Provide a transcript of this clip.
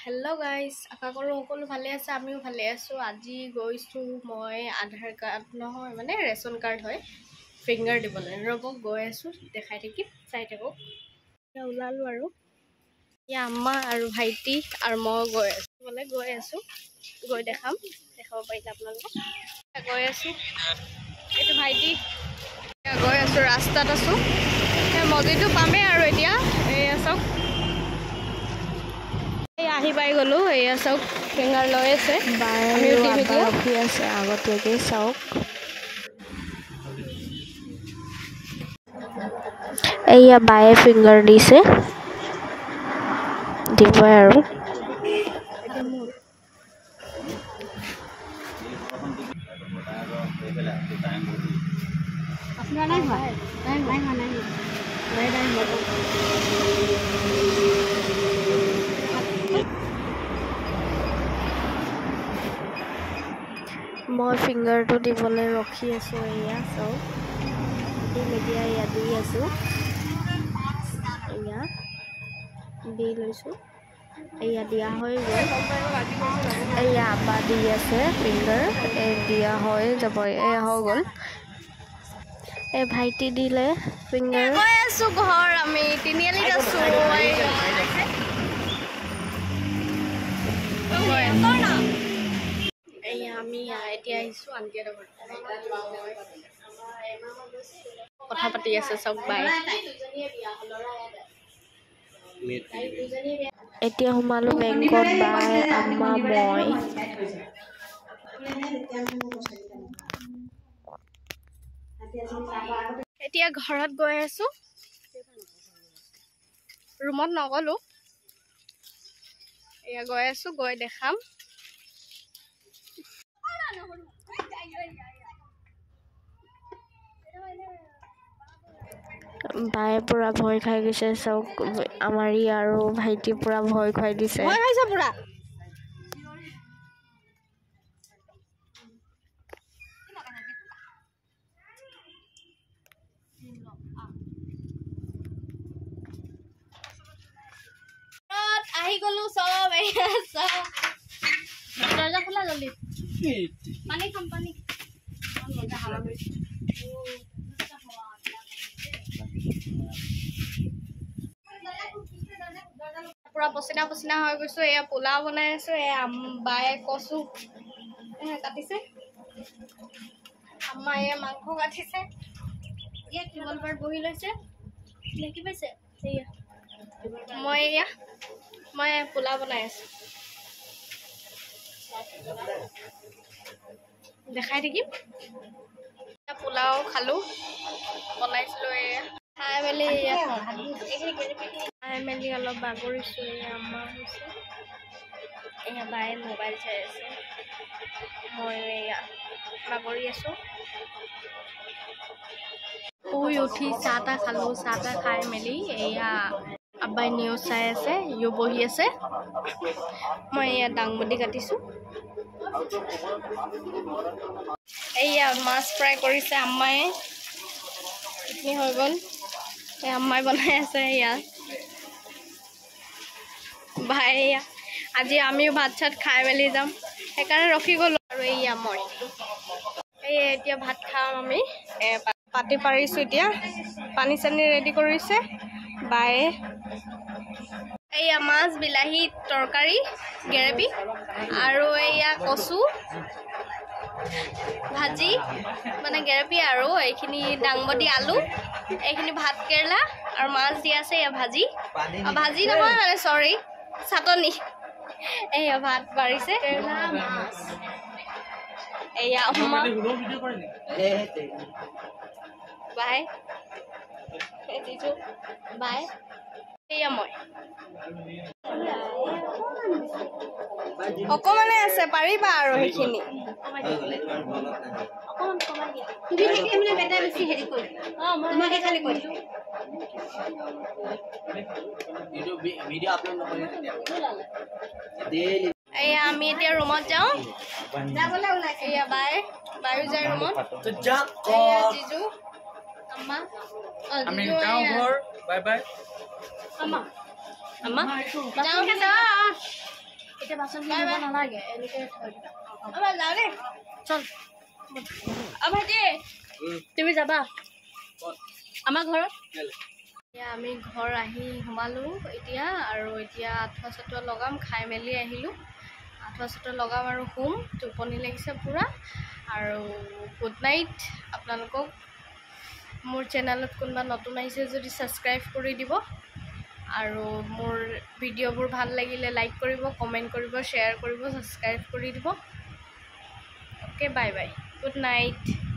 hello guys आशा करूँ সকলো ভালে আছে আমিও ভালে আছো আজি গৈছো মই আধাৰ কাৰ্ড নহয় মানে ৰেশন কাৰ্ড হয় ফিংগাৰ দিবলৈ ৰব গৈ আছো দেখাই থাকি চাই থাকক ওলালো আৰু ইয়া আম্মা আৰু ভাইটি আৰু মই গৈ আছো গৈ দেখাব পাৰিলে আপোনালোকক গৈ আছো এইটো ভাইটি গৈ আছো ৰাস্তাত আছো মজিটো পামে আৰু এতিয়া এই আছক আহি পাই গলো এয়া চাওক ফিংগাৰ লৈ আছে আমিও টিভিত ৰখি আছে আগতীয়াকৈ চাওক এয়া বায়ে ফিংগাৰ দিছে দিব আৰু মই ফিংগাৰটো দিবলৈ ৰখি আছো এয়া চাওক এতিয়া ইয়াত দি আছো এয়া দি লৈছো এয়া দিয়া হৈ গ'ল এয়া আম্মা দি আছে ফিংগাৰ দিয়া হৈ যাব এয়া হৈ গ'ল এই ভাইটি দিলে ফিংগাৰ গৈ আছো ঘৰ আমি তিনিআলিত আছো আমি এতিয়া আহিছো আনকি কথা পাতি আছে চব বাই এতিয়া সোমালো বেংকত বাই আম্মা মই এতিয়া ঘৰত গৈ আছো ৰুমত নগলো এয়া গৈ আছো গৈ দেখাম বায়ে পুৰা ভয় খাই গৈছে চব আমাৰ আৰু ভাইটি পুৰা ভয় খুৱাই দিছে পুৰা আহি গলো সব দরজা খোলা জলদি পানি খাম পানি পুরা পচিনা পচিনা হৈ গৈছো এয়া পোলাও বনাই আছো এয়া বায়ে কচু কাটিছে আম্মা এয়া মাংস কাটিছে এয়া টেবল পাৰ বহি লৈছে দেখি পাইছে এয়া মই পোলাও বনাই আছো দেখাই থাকিম পোলাও খালো বনাইছিলো খাই মেলি অলপ বাগৰিছো আম্মা হৈছে এয়া বায়ে মোবাইল চাই আছে মই এয়া বাগৰি আছো শুই উঠি চাহ তাহ খালো চাহ তাহ খাই মেলি এয়া আব্বাই নিউজ চাই আছে ইও বহি আছে মই এয়া দাংবডি কাটিছো এয়া মাছ ফ্ৰাই কৰিছে আম্মায়ে ইতনি হৈ গ'ল এই আম্মাই বনাই আছে এয়া ভাই এয়া আজি আমিও ভাত চাত খাই মেলি যাম সেইকাৰণে ৰখি গ'লো আৰু এয়া মই এতিয়া ভাত খাম আমি পাতি পাৰিছো এতিয়া পানী চানি ৰেডি কৰিছে বায়ে এয়া মাছ বিলাহী তৰকাৰী গ্ৰেভি আৰু এয়া কচু ভাজি মানে গ্ৰেভি আৰু এইখিনি দাংবডি আলু এইখিনি ভাত কেৰেলা আৰু মাছ দি আছে এয়া ভাজি ভাজি নহয় মানে সৰি চাটনি এয়া ভাত বাঢ়িছে কেৰেলা মাছ এয়া আম্মা বাই দিছো বাই এয়া মই অকমানে আছে পাৰিবা আৰু সেইখিনি এয়া আমি এতিয়া ৰুমত যাওঁ এয়া বায়ু যায় ৰুমত জিজু আম্মা আমি যাওঁ ঘৰ বাই বাই আম্মা আম্মা যাওঁ বাচন ধুব নালাগে এনেকৈ থৈ দিবা আমাৰ যাওঁ দেই চল ভাইটি তুমি যাবা আমাৰ ঘৰত এতিয়া আমি ঘৰ আহি সোমালোঁ এতিয়া আৰু এতিয়া আঁঠুৱা চাঠুৱা লগাম খাই মেলি আহিলোঁ আঁঠুৱা চাঠুৱা লগাম আৰু শুম টোপনি লাগিছে পূৰা আৰু গুড নাইট আপোনালোকক মোৰ চেনেলত কোনোবা নতুন আহিছে যদি ছাবস্ক্ৰাইব কৰি দিব আৰু মোৰ ভিডিঅ'বোৰ ভাল লাগিলে লাইক কৰিব কমেণ্ট কৰিব শ্বেয়াৰ কৰিব ছাবস্ক্ৰাইব কৰি দিব okay bye bye good night